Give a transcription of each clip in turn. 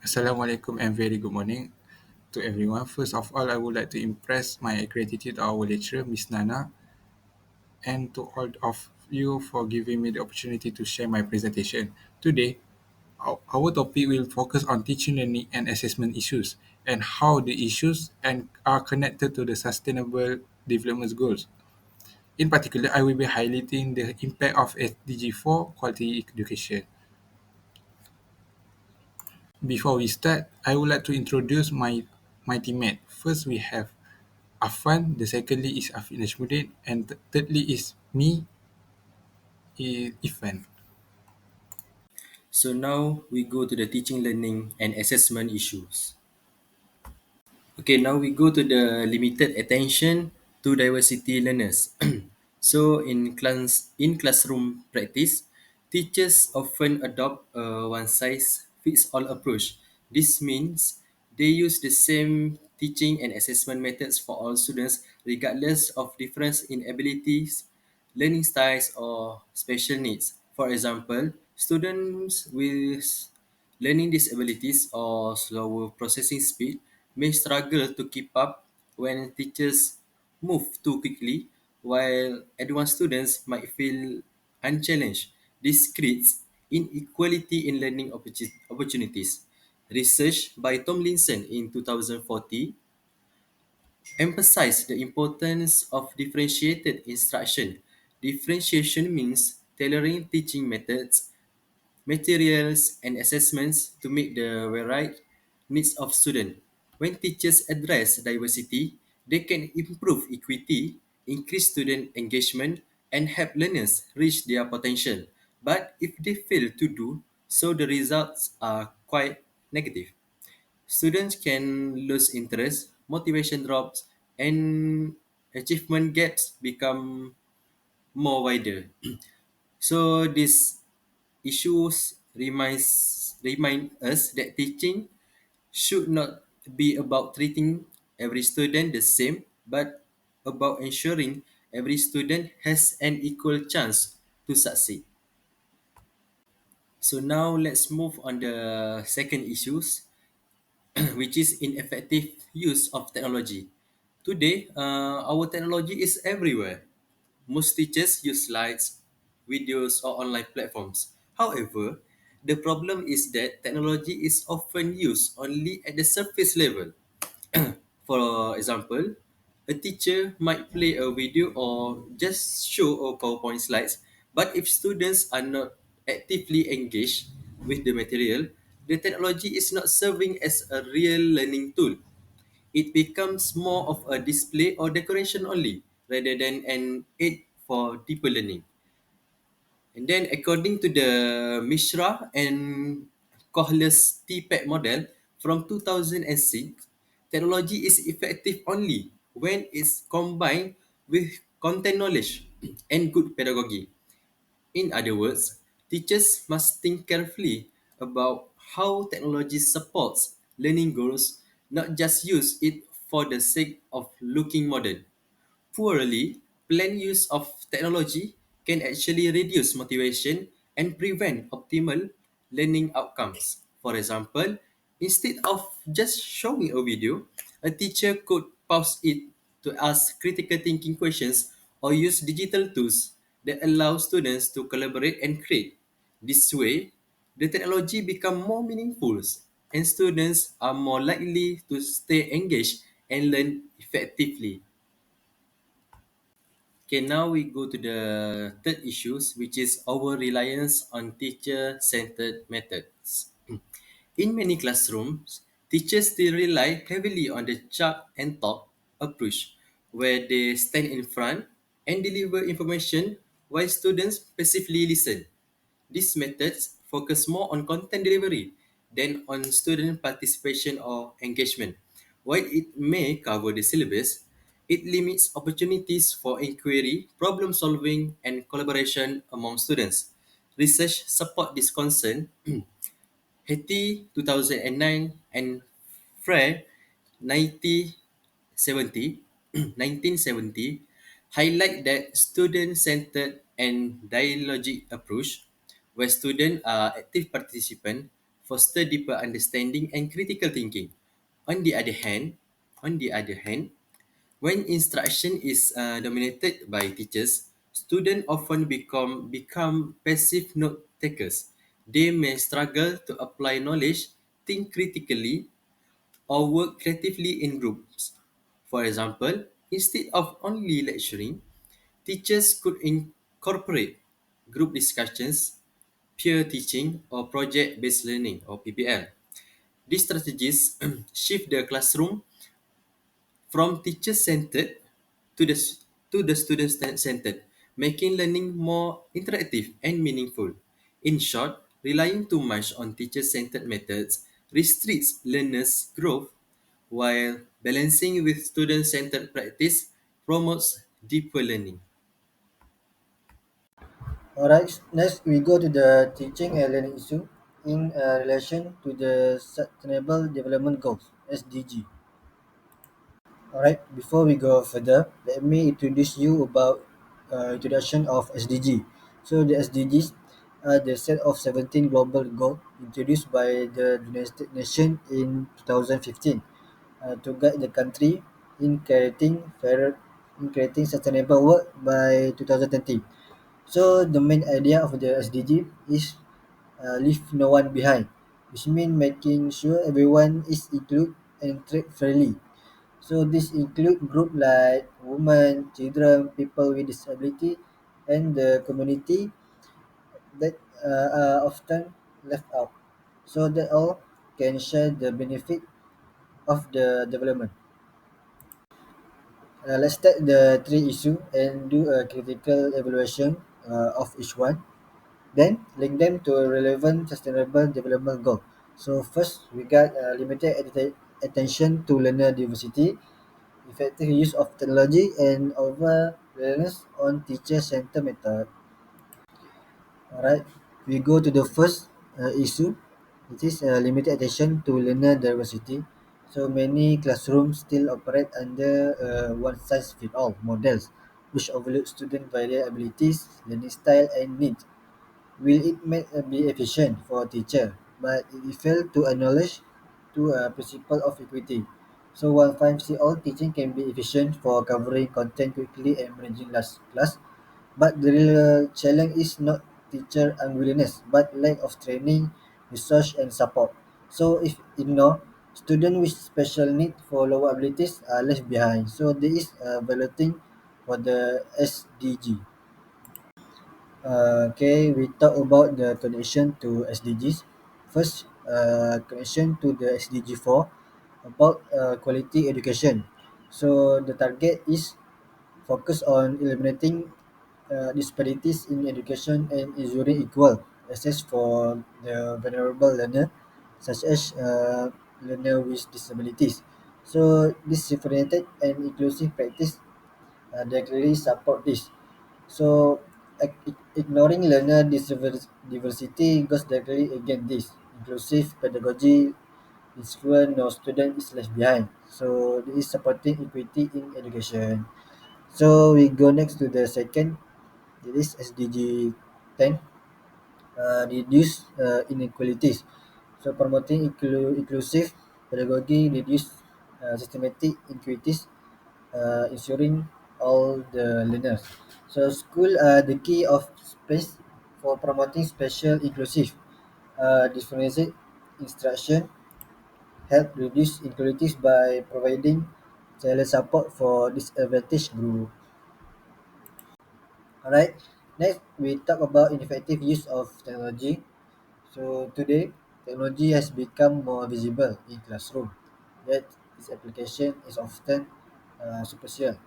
Assalamualaikum and very good morning to everyone. First of all, I would like to impress my gratitude to our lecturer, Miss Nana, and to all of you for giving me the opportunity to share my presentation. Today, our topic will focus on teaching, learning, and assessment issues and how the issues and are connected to the Sustainable Development Goals. In particular, I will be highlighting the impact of SDG 4 quality education. Before we start, I would like to introduce my teammate. First, we have Afan, the secondly is Afin Najmuddin, and thirdly is me, Ifan. So now we go to the teaching, learning, and assessment issues. Okay, now we go to the limited attention to diversity learners. So in classroom practice, teachers often adopt a one size fits all approach. This means they use the same teaching and assessment methods for all students regardless of difference in abilities, learning styles or special needs. For example, students with learning disabilities or slower processing speed may struggle to keep up when teachers move too quickly, while advanced students might feel unchallenged. This creates inequality in learning opportunities. Research by Tomlinson in 2040 emphasized the importance of differentiated instruction. Differentiation means tailoring teaching methods, materials, and assessments to meet the varied needs of students. When teachers address diversity, they can improve equity, increase student engagement, and help learners reach their potential. But if they fail to do so, the results are quite negative. Students can lose interest, motivation drops, and achievement gaps become more wider. So these issues remind us that teaching should not be about treating every student the same, but about ensuring every student has an equal chance to succeed. So now let's move on the second issues, which is ineffective use of technology. Today, our technology is everywhere. Most teachers use slides, videos, or online platforms. However, the problem is that technology is often used only at the surface level. For example, a teacher might play a video or just show a PowerPoint slides, but if students are not actively engaged with the material, the technology is not serving as a real learning tool. It becomes more of a display or decoration only rather than an aid for deeper learning. And then according to the Mishra and Kohler's TPEC model from 2006, technology is effective only when it's combined with content knowledge and good pedagogy. In other words, teachers must think carefully about how technology supports learning goals, not just use it for the sake of looking modern. Poorly planned use of technology can actually reduce motivation and prevent optimal learning outcomes. For example, instead of just showing a video, a teacher could pause it to ask critical thinking questions or use digital tools that allow students to collaborate and create. This way, the technology become more meaningful and students are more likely to stay engaged and learn effectively. Okay, now we go to the third issues, which is our reliance on teacher-centered methods. In many classrooms, teachers still rely heavily on the chalk and talk approach, where they stand in front and deliver information while students passively listen. These methods focus more on content delivery than on student participation or engagement. While it may cover the syllabus, it limits opportunities for inquiry, problem solving, and collaboration among students. Research support this concern. Hetty 2009 and Frere 1970, 1970 highlight that student-centered and dialogic approach, where students are active participants, foster deeper understanding and critical thinking. On the other hand, on the other hand, when instruction is dominated by teachers, students often become passive note takers. They may struggle to apply knowledge, think critically, or work creatively in groups. For example, instead of only lecturing, teachers could incorporate group discussions, peer teaching, or project based learning or PBL. These strategies shift the classroom from teacher centered to the student centered, making learning more interactive and meaningful. In short, relying too much on teacher centered methods restricts learners' growth, while balancing with student centered practice promotes deeper learning. Alright, next we go to the teaching and learning issue in relation to the Sustainable Development Goals (SDG). Alright, before we go further, let me introduce you about introduction of SDG. So the SDGs are the set of 17 global goals introduced by the United Nations in 2015 to guide the country in creating sustainable world by 2030. So the main idea of the SDG is leave no one behind, which means making sure everyone is included and treated fairly. So this include group like women, children, people with disability, and the community that are often left out. So that all can share the benefit of the development. Let's take the three issue and do a critical evaluation of each one. Then link them to a relevant sustainable development goal. So first we got limited attention to learner diversity, effective use of technology, and over reliance on teacher-centered method. Alright, we go to the first issue. It is limited attention to learner diversity. So many classrooms still operate under one size fits all models, which overlook student variabilities, learning style, and needs. Will it be efficient for a teacher, but it fail to acknowledge to a principle of equity. So while 5C all teaching can be efficient for covering content quickly and managing large class, but the real challenge is not teacher unwillingness, but lack of training, research, and support. So if ignore, students with special need for lower abilities are left behind. So there is balloting for the SDG. Okay, we talk about the connection to SDGs. First, connection to the SDG 4 about quality education. So the target is focus on eliminating disparities in education and ensuring equal access for the vulnerable learner, such as learner with disabilities. So this differentiated and inclusive practice directly support this. So ignoring learner diversity goes directly against this. Inclusive pedagogy ensure no student is left behind. So this is supporting equity in education. So we go next to the second. It is SDG 10. Reduce inequalities. So promoting inclusive pedagogy reduce systematic inequities, ensuring all the learners. So school are the key of space for promoting special inclusive differentiated instruction, help reduce inequalities by providing tailored support for disadvantaged group. Alright, next we talk about ineffective use of technology. So today, technology has become more visible in classroom, yet its application is often superficial.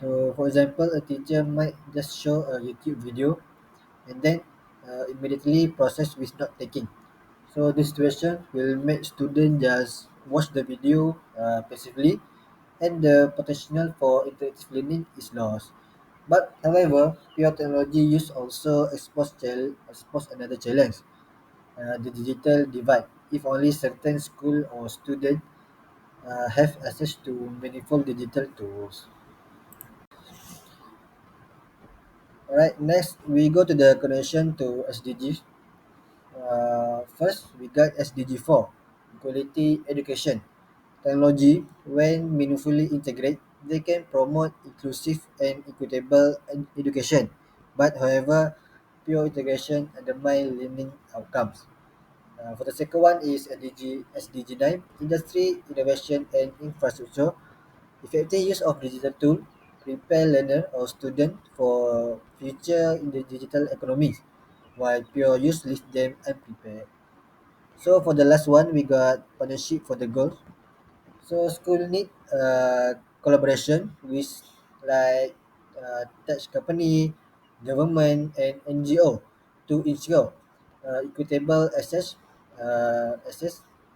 So, for example, a teacher might just show a YouTube video and then immediately process with not taking. So, this situation will make students just watch the video passively, and the potential for interactive learning is lost. But however, pure technology use also expose another challenge, the digital divide. If only certain school or student have access to meaningful digital tools. Alright, next we go to the connection to SDGs. First, we got SDG 4, quality education. Technology, when meaningfully integrated, they can promote inclusive and equitable education. But however, pure integration undermine learning outcomes. For the second one is SDG 9, industry, innovation and infrastructure. Effective use of digital tool prepare learner or student for future in the digital economy, while pure use leaves them unprepared. So for the last one, we got partnership for the goals. So school need collaboration with like tech company, government and NGO to ensure equitable access,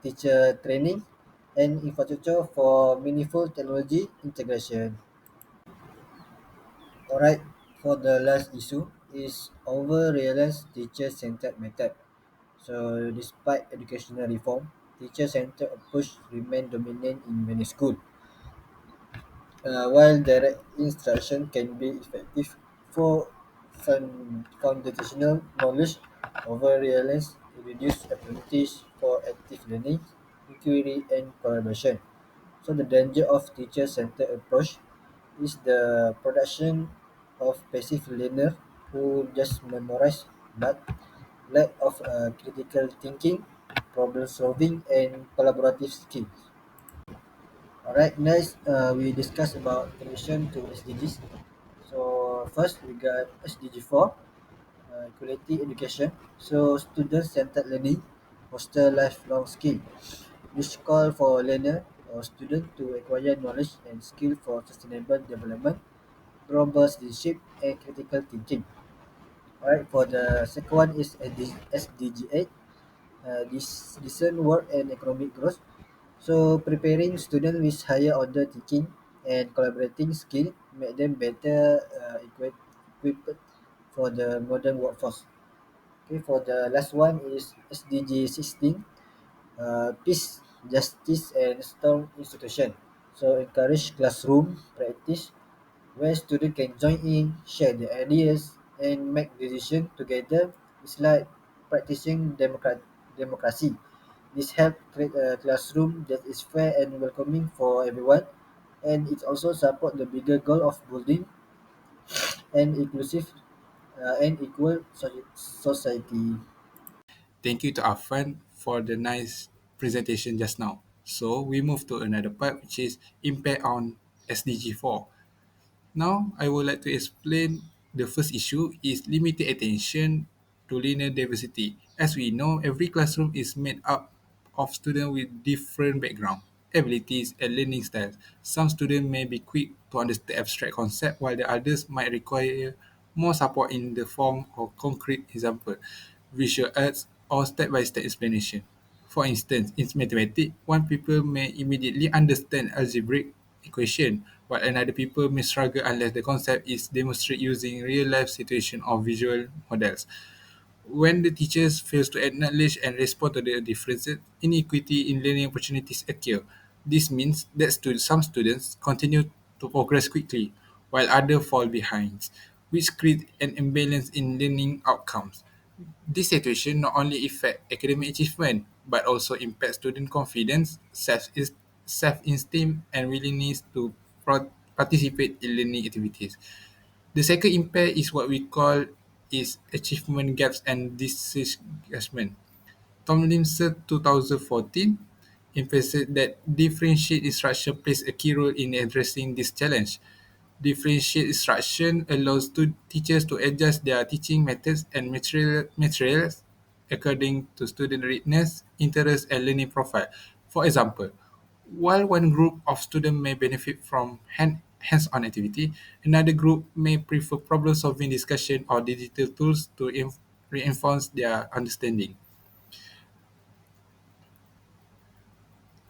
teacher training, and infrastructure for meaningful technology integration. Alright, for the last issue is over reliance teacher-centered method. So despite educational reform, teacher-centered approach remain dominant in many schools. While direct instruction can be effective for foundational knowledge, over reliance reduce opportunities for active learning, inquiry, and collaboration. So the danger of teacher-centered approach is the production of passive learner who just memorize but lack of critical thinking, problem solving, and collaborative skills. Alright, next we discuss about connection to SDGs. So first we got SDG 4, quality education. So student-centered learning, foster lifelong skill, which call for learner or student to acquire knowledge and skill for sustainable development, robust leadership, and critical thinking. Alright, for the second one is SDG 8, decent work and economic growth. So preparing students with higher order thinking and collaborating skill make them better equipped for the modern workforce. Okay, for the last one is SDG 16, peace, justice, and strong institution. So encourage classroom practice where students can join in, share their ideas, and make decisions together. It's like practicing democracy. This helps create a classroom that is fair and welcoming for everyone, and it also support the bigger goal of building an inclusive and equal society. Thank you to Afan for the nice presentation just now. So we move to another part, which is impact on SDG 4. Now, I would like to explain the first issue is limited attention to linear diversity. As we know, every classroom is made up of students with different background, abilities, and learning styles. Some students may be quick to understand abstract concepts, while the others might require more support in the form of concrete example, visual arts, or step-by-step explanation. For instance, in mathematics, one people may immediately understand algebraic equation, while another people may struggle unless the concept is demonstrated using real-life situation or visual models. When the teachers fails to acknowledge and respond to the differences, inequity in learning opportunities occur. This means that some students continue to progress quickly, while others fall behind, which creates an imbalance in learning outcomes. This situation not only affects academic achievement but also impacts student confidence, self-esteem, and willingness to participate in learning activities. The second impact is what we call is achievement gaps and disengagement. Tomlinson 2014 emphasized that differentiate instruction plays a key role in addressing this challenge. Differentiate instruction allows teachers to adjust their teaching methods and materials according to student readiness, interest, and learning profile. For example, while one group of students may benefit from hands-on activity, another group may prefer problem-solving discussion or digital tools to reinforce their understanding.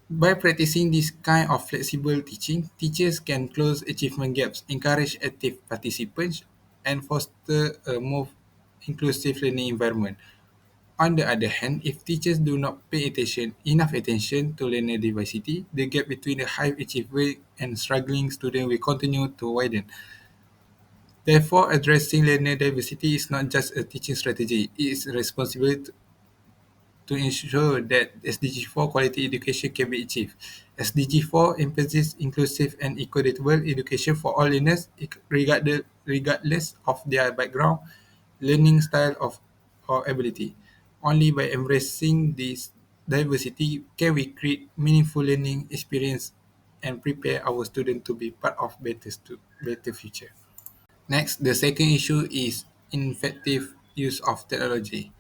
By practicing this kind of flexible teaching, teachers can close achievement gaps, encourage active participation, and foster a more inclusive learning environment. On the other hand, if teachers do not pay enough attention to learner diversity, the gap between the high achiever and struggling student will continue to widen. Therefore, addressing learner diversity is not just a teaching strategy, it is a responsibility to ensure that SDG 4 quality education can be achieved. SDG 4 emphasizes inclusive and equitable education for all learners, regardless of their background, learning style of or ability. Only by embracing this diversity can we create meaningful learning experience and prepare our students to be part of better future. Next, the second issue is ineffective use of technology.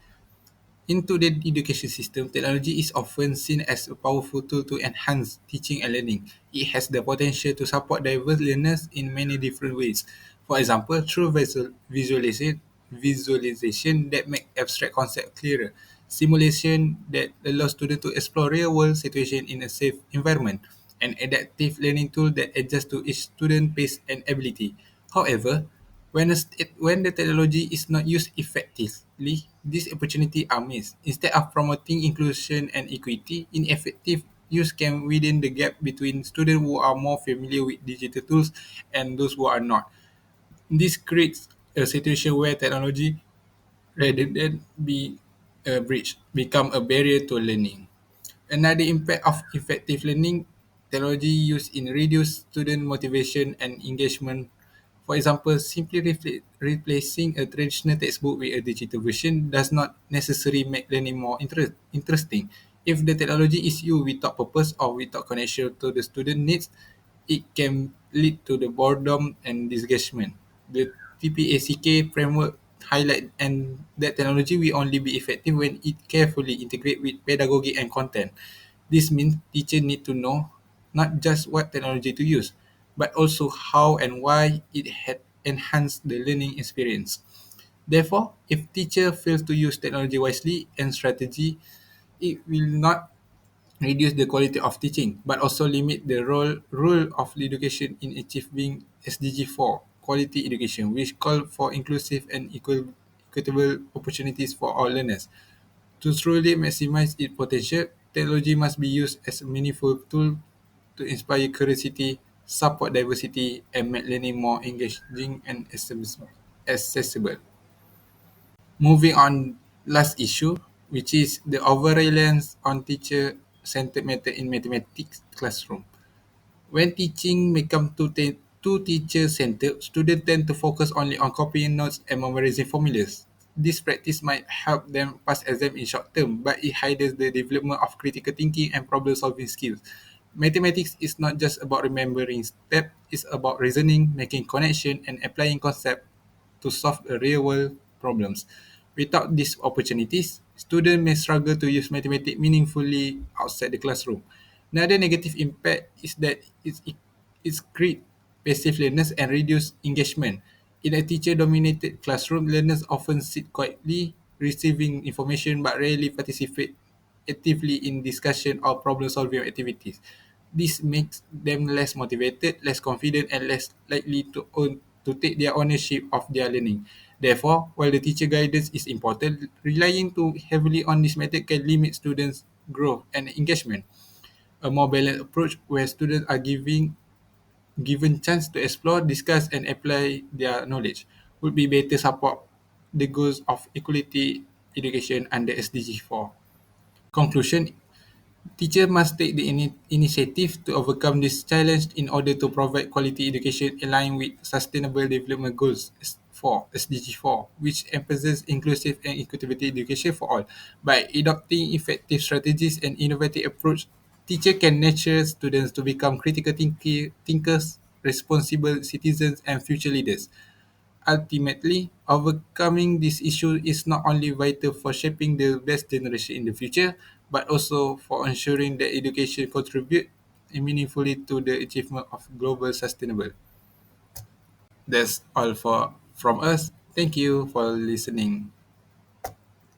In today's education system, technology is often seen as a powerful tool to enhance teaching and learning. It has the potential to support diverse learners in many different ways. For example, through visualization that make abstract concepts clearer, simulation that allows students to explore real-world situations in a safe environment, and adaptive learning tool that adjust to each student pace and ability. However, when the technology is not used effectively, these opportunities are missed. Instead of promoting inclusion and equity, ineffective use can widen the gap between students who are more familiar with digital tools and those who are not. This creates a situation where technology, rather than be a bridge, become a barrier to learning. Another impact of effective learning, technology used in reduce student motivation and engagement. For example, simply replacing a traditional textbook with a digital version does not necessarily make learning more interesting. If the technology is used without purpose or without connection to the student needs, it can lead to the boredom and disengagement. The TPACK framework highlight and that technology will only be effective when it carefully integrate with pedagogy and content. This means teachers need to know not just what technology to use, but also how and why it had enhanced the learning experience. Therefore, if teacher fails to use technology wisely and strategy, it will not reduce the quality of teaching, but also limit the role of education in achieving SDG 4 quality education, which call for inclusive and equitable opportunities for all learners. To truly maximize its potential, technology must be used as a meaningful tool to inspire curiosity, support diversity, and make learning more engaging and accessible. Moving on, last issue, which is the over-reliance on teacher-centered method in mathematics classroom. When teaching become too teacher-centered, students tend to focus only on copying notes and memorizing formulas. This practice might help them pass exam in short term, but it hinders the development of critical thinking and problem-solving skills. Mathematics is not just about remembering steps, it's about reasoning, making connection, and applying concepts to solve real-world problems. Without these opportunities, students may struggle to use mathematics meaningfully outside the classroom. Another negative impact is that it's create passive learners and reduce engagement. In a teacher-dominated classroom, learners often sit quietly, receiving information but rarely participate actively in discussion or problem-solving activities. This makes them less motivated, less confident, and less likely to take their ownership of their learning. Therefore, while the teacher guidance is important, relying too heavily on this method can limit students' growth and engagement. A more balanced approach where students are given chance to explore, discuss, and apply their knowledge would be better support the goals of equality education under SDG 4. Conclusion: teachers must take the initiative to overcome this challenge in order to provide quality education aligned with Sustainable Development Goals 4, SDG 4, which emphasizes inclusive and equitable education for all. By adopting effective strategies and innovative approach, teachers can nurture students to become critical thinkers, responsible citizens, and future leaders. Ultimately, overcoming this issue is not only vital for shaping the best generation in the future, but also for ensuring that education contribute meaningfully to the achievement of global sustainable. That's all for from us. Thank you for listening.